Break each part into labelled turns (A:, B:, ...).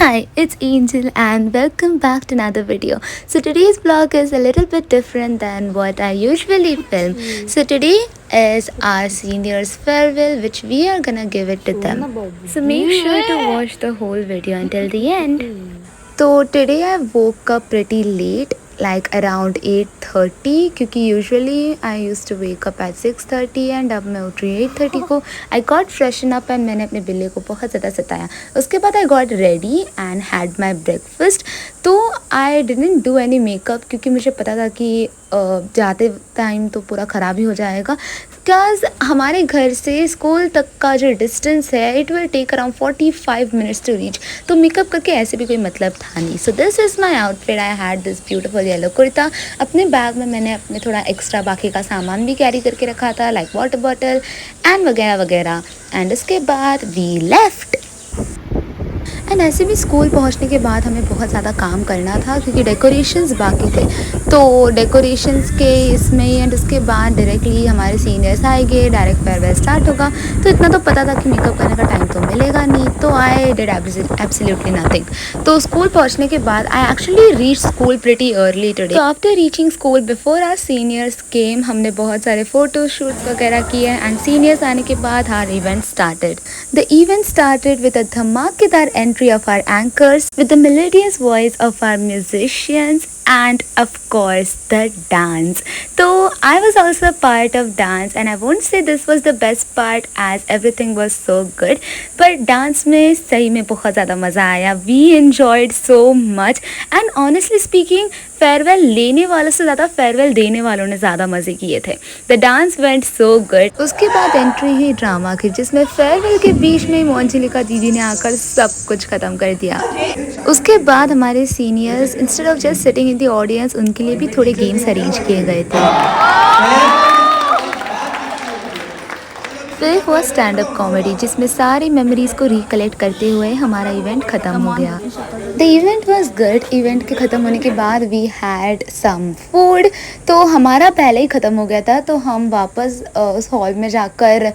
A: Hi, it's Angel and welcome back to another video. So today's vlog is a little bit different than what I usually film. So today is our seniors farewell which we are gonna give it to them. So make sure to watch the whole video until the end. So today I woke up pretty late, like around 8:30 क्योंकि usually I used to wake up at 6:30 and अब मैं उठ रही 8:30 को. I got freshen up and मैंने अपने बिल्ली को बहुत ज़्यादा सताया. उसके बाद I got ready and had my breakfast. तो I didn't do any makeup क्योंकि मुझे पता था कि जाते टाइम तो पूरा ख़राब ही हो जाएगा. बिकॉज हमारे घर से स्कूल तक का जो डिस्टेंस है it will take around 45 minutes to reach. तो मेकअप करके ऐसे भी कोई मतलब था नहीं. So this is my outfit. I had this beautiful yellow kurta. अपने बैग में मैंने अपने थोड़ा एक्स्ट्रा बाकी का सामान भी कैरी करके रखा था, लाइक वाटर बॉटल एंड वगैरह वगैरह. एंड उसके बाद वी लेफ्ट. एंड ऐसे भी स्कूल पहुंचने के बाद हमें बहुत ज़्यादा काम करना था क्योंकि डेकोरेशंस बाकी थे. तो डेकोरेशंस के इसमें एंड उसके बाद डायरेक्टली हमारे सीनियर्स आएंगे, डायरेक्ट फेयरवेल स्टार्ट होगा. तो इतना तो पता था कि मेकअप करने का टाइम तो मिलेगा नहीं. तो आई डिड एब्सोल्युटली नथिंग. तो स्कूल पहुंचने के बाद I actually reach school pretty early today. तो after reaching school before our seniors came, हमने बहुत सारे फ़ोटो शूट्स वगैरह किए एंड सीनियर्स आने के बाद our event started. The event started with a धमाकेदार entry of our anchors with the melodious voice of our musicians and of course the dance. So I was also a part of dance and I won't say this was the best part as everything was so good, but dance में सही में बहुत ज़्यादा मज़ा आया. We enjoyed so much and honestly speaking farewell लेने वालों से ज़्यादा फेयरवेल देने वालों ने ज़्यादा मज़े किए थे. The dance went so good. उसके बाद एंट्री ही ड्रामा की जिसमें फेयरवेल के बीच में मोंजिलिका दीदी ने आकर सब कुछ ख़त्म कर दिया. उसके बाद हमारे seniors instead of just sitting in the audience उनके लिए भी थोड़े गेम्स अरेंज किए गए थे. फिर हुआ स्टैंड अप कॉमेडी जिसमें सारी मेमोरीज़ को रिकलेक्ट करते हुए हमारा इवेंट ख़त्म हो गया. The event was good. Event के ख़त्म होने के बाद वी हैड सम फूड. तो हमारा पहले ही ख़त्म हो गया था तो हम वापस उस हॉल में जाकर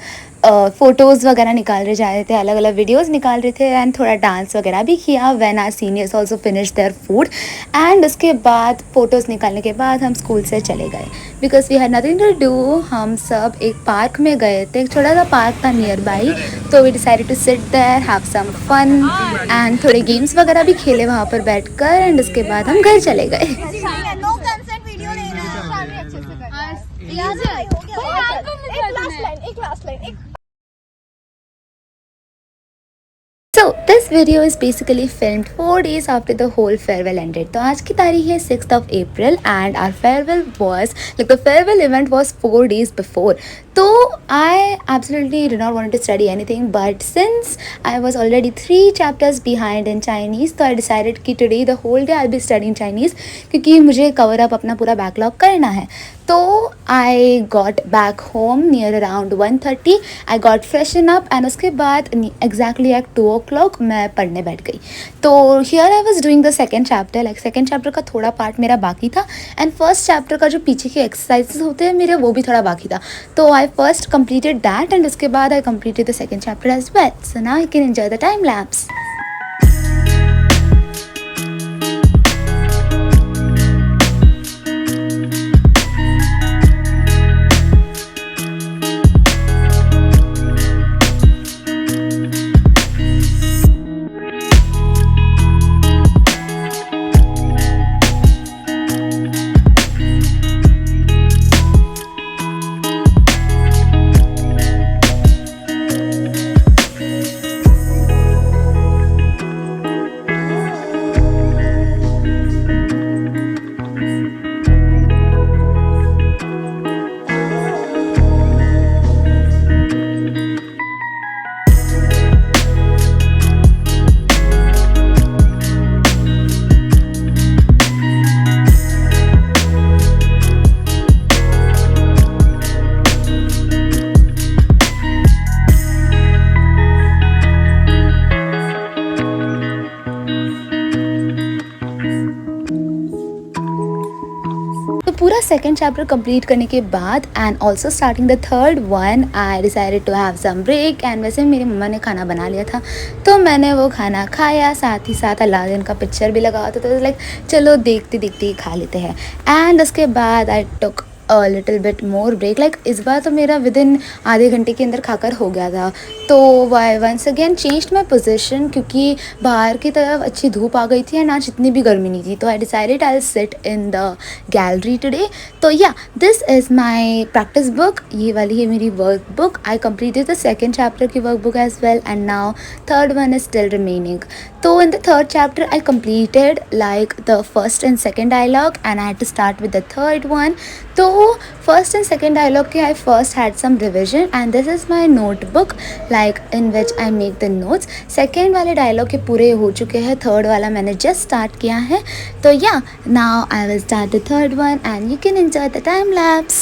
A: फ़ोटोज़ वगैरह निकाल रहे जा रहे थे, अलग अलग वीडियोज़ निकाल रहे थे एंड थोड़ा डांस वगैरह भी किया. When our seniors also finish their food and उसके बाद फ़ोटोज़ निकालने के बाद हम स्कूल से चले गए because we had nothing to do. हम सब एक पार्क में गए थे. एक छोटा सा पार्क था नियर बाई. तो we decided to sit there, have some fun and थोड़े गेम्स वगैरह भी खेले वहाँ पर बैठ कर एंड उसके बाद हम घर चले गए. So this video is basically filmed 4 days after the whole farewell ended. तो आज की तारीख है 6th of April and our farewell was like the farewell event was 4 days before. So I absolutely did not want to study anything, but since I was already 3 chapters behind in Chinese, तो I decided कि today the whole day I'll be studying Chinese क्योंकि मुझे cover up अपना पूरा backlog करना है. तो I got back home near around 1:30. I got freshen up and उसके बाद exactly at 2 o'clock मैं पढ़ने बैठ गई. तो here I was doing the second chapter. like second chapter का थोड़ा पार्ट मेरा बाकी था and first chapter का जो पीछे के exercises होते हैं मेरे वो भी थोड़ा बाकी था. तो I first completed that and उसके बाद I completed the second chapter as well. So now I can enjoy the time lapse. Second chapter complete करने के बाद and also starting the third one I decided to have some break. And वैसे मेरी मम्मा ने खाना बना लिया था तो मैंने वो खाना खाया, साथ ही साथ अलादीन का पिक्चर भी लगा हुआ था, तो लाइक चलो देखते देखते ही खा लेते हैं। एंड उसके बाद I took little bit more break, like इस बार तो मेरा विद इन आधे घंटे के अंदर खाकर हो गया था। तो why once again changed my position, क्योंकि बाहर की तरफ अच्छी धूप आ गई थी एंड आज इतनी भी गर्मी नहीं थी, तो I decided I sit in the gallery today. तो yeah this is my practice book, ये वाली है मेरी work book. I completed the second chapter की work book as well and now third one is still remaining. तो in the third chapter I completed like the first and second dialogue and I had to start with the third one. तो first and second dialogue के I first had some revision and this is my notebook like in which I make the notes. second वाले dialogue के पूरे हो चुके हैं, third वाला मैंने just start किया है। तो yeah, now I will start the third one and you can enjoy the time lapse.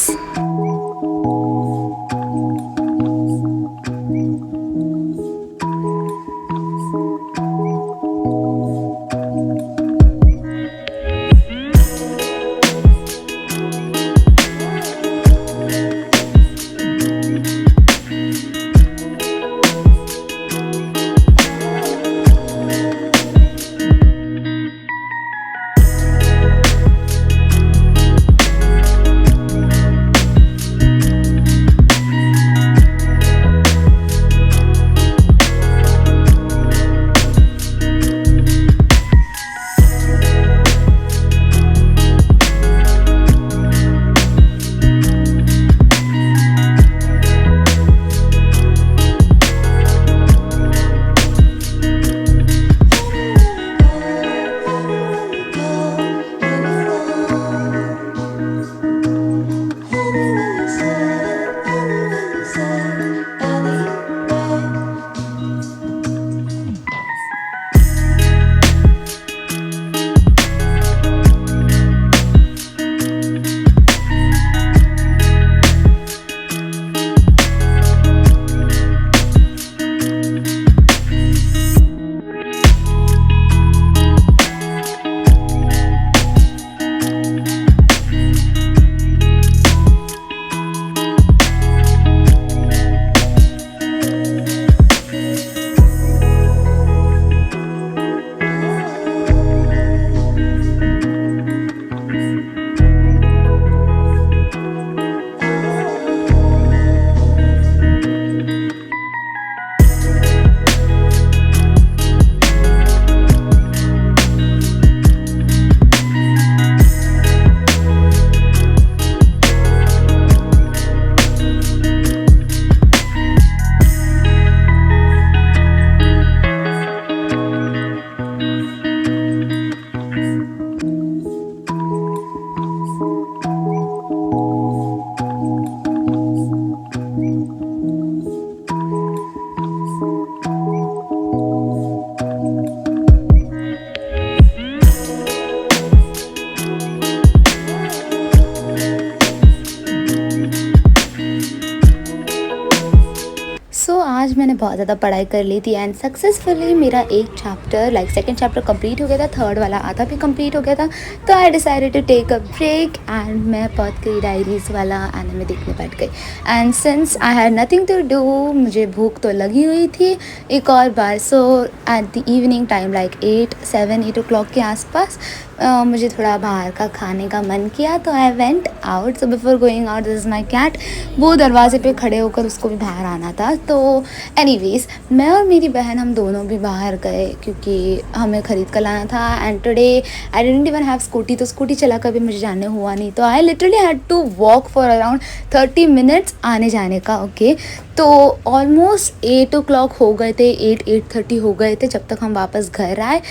A: आज मैंने बहुत ज़्यादा पढ़ाई कर ली थी एंड सक्सेसफुली मेरा एक chapter like second chapter complete हो गया था, थर्ड वाला आधा भी कंप्लीट हो गया था। तो I decided to take a break and मैं पॉट की डायरीज़ वाला एनिमे देखने बैठ गई। And since I had nothing to do, मुझे भूख तो लगी हुई थी एक और बार। So at the evening time like 8 o'clock के आसपास मुझे थोड़ा बाहर का खाने का मन किया, तो I went out. So before going out, this is my cat, वो दरवाजे पे खड़े होकर उसको भी बाहर आना था। तो एनीवेज मैं और मेरी बहन हम दोनों भी बाहर गए क्योंकि हमें ख़रीद कर लाना था। And today I didn't even have scooty, तो स्कूटी चला कर भी मुझे जाने हुआ नहीं। तो I literally had to walk for around 30 minutes आने जाने का। ओके तो ऑलमोस्ट 8 o'clock हो गए थे, 8:30 हो गए थे जब तक हम वापस घर आए।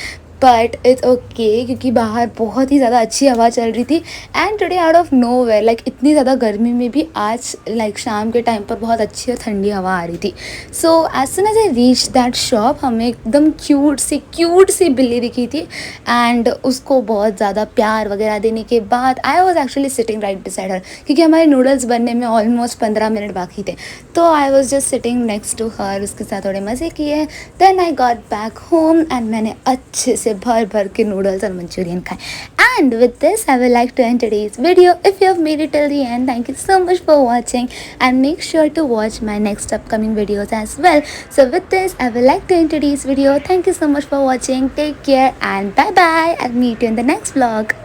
A: बट इट्स ओके क्योंकि बाहर बहुत ही ज़्यादा अच्छी हवा चल रही थी। And today out of nowhere like इतनी ज़्यादा गर्मी में भी आज लाइक शाम के टाइम पर बहुत अच्छी और ठंडी हवा आ रही थी। So as soon as I reach that shop, हमें एकदम क्यूट सी बिल्ली दिखी थी। एंड उसको बहुत ज़्यादा प्यार वगैरह देने के बाद I was actually sitting right beside her, क्योंकि हमारे नूडल्स बनने में ऑलमोस्ट 15 मिनट बाकी थे। तो I was just sitting next to her, उसके साथ थोड़े मज़े किए। Then I got back home and मैंने अच्छे से से भर भर के नूडल्स और मंचूरियन खाएं. And with this, I would like to end today's video. If you have made it till the end, thank you so much for watching, and make sure to watch my next upcoming videos as well. So with this, I would like to end today's video. Thank you so much for watching. Take care and bye bye. I'll meet you in the next vlog.